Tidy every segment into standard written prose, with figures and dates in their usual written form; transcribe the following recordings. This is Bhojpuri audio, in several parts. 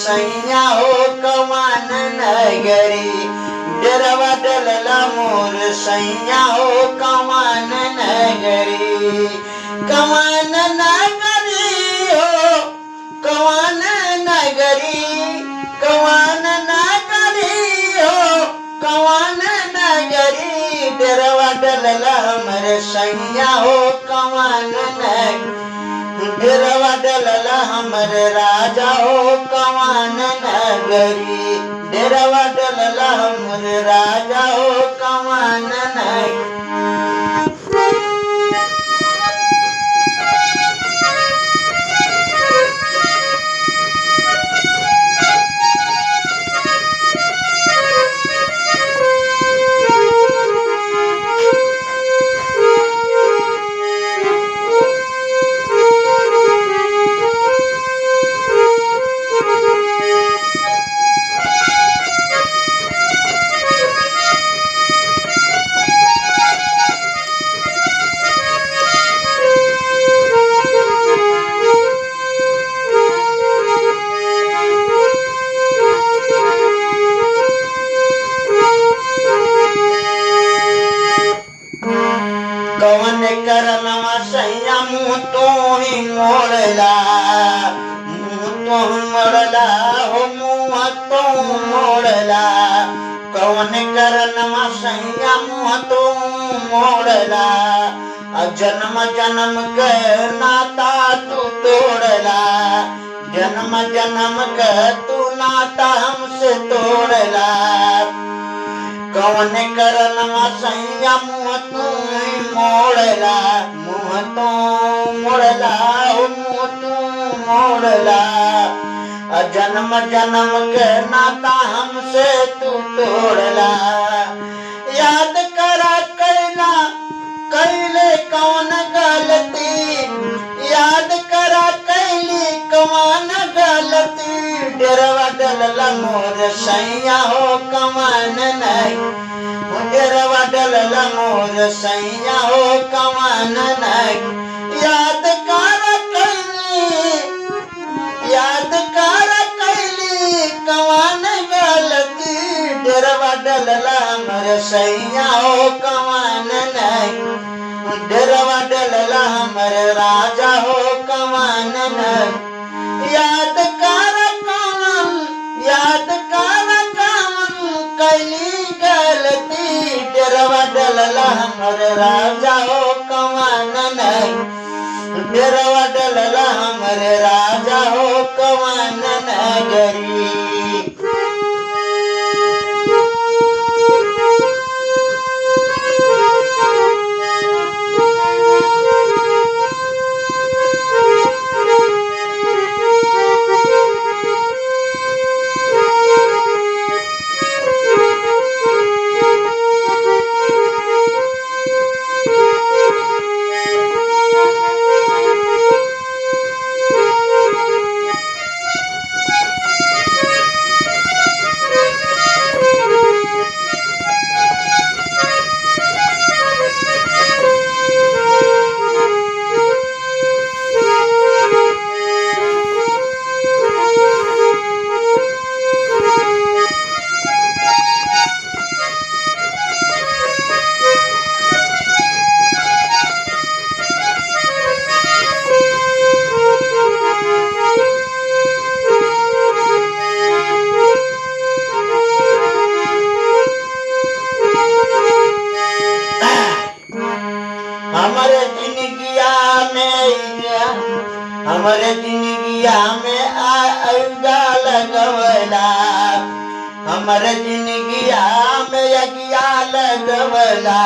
सैया हो कमान नगरी डेरवा डलला मोर सैया हो कमान नगरी कमान नगरी हो कमान नगरी कमान नगरी हो कमान नगरी डेरवा डलला हमर सैया हो कमान नगरी डेरवा डलला हमर राजा हो कमान नगरी डेरवा डलला हमर राजा हो कमान नगरी कवन करनवा सैया मुँह तो ही मोड़ला मुँह तो मोड़ला हो मुँह तो मोड़ला कवन करनवा सैया मुँह तो मोड़ला जन्म जन्म के नाता तू तोड़ला जन्म जन्म के तू नाता हमसे तोड़ला कवन करनवा सैया मुँह तू मोड़ला मुँह तो मोड़ला हो मुँह तू मोड़ला जन्म जन्म के नाता हमसे तू तोड़ला याद करा कैला कैले कौन गलती याद करा कैली कौन गलती डेरवा डलला मोर सैया हो कमान नहीं डेरवा डलला मोर सैया हो कमान नहीं याद कर कैली कमान गलती डेरवा डलला मोर सैया हो कमान नहीं डेरवा डलला हमर राजा हो कमान नहीं याद कर कैली गलती डेरवा डलला हमर राजा हो कमान नहीं डेरवा डलला हमर राजा हो कमान नगरी हमारे जिंदगिया में आगा लगवला हमारे जिंदगिया में अगिया लगवला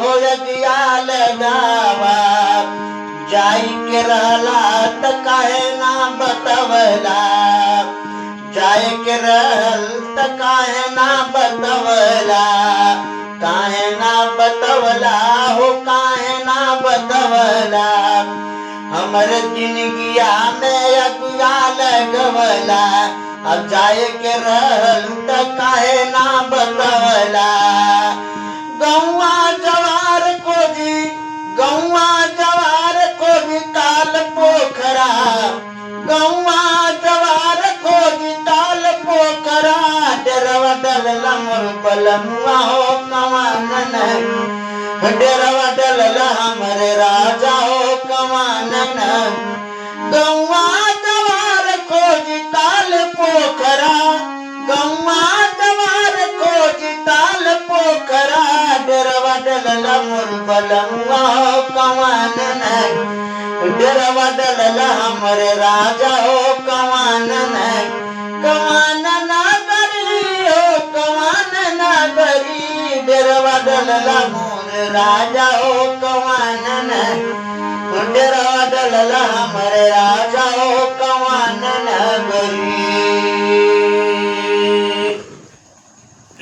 हो अगिया लगावा जाई के रहला त काहे ना बतवला जाए के रहल त काहे ना बतवला काहे ना बतवला हो काहे ना बतवला हमर जिंदगिया में अगिया लगवला अब जाए के रहल त काहे ना बतवला गौवा जवार को भी काल पोखरा गौवा पोखरा डेरवा डलला मोर बलमुआ हो कमानन डेरवा डलला हमरे राजा हो कमानन गौवा जवार खोजी ताल पोखरा गौवा जवार खोजी ताल पोखरा डेरवा डलला मोर बलमुआ हो कमानन डेरवा डलला हमरे राजा हो कमानन कमानन गरी हो कमानन गरी डेरवा डलला मोर राजा हो कमानन डेरवा डलला हमरे राजा हो कमानन गरी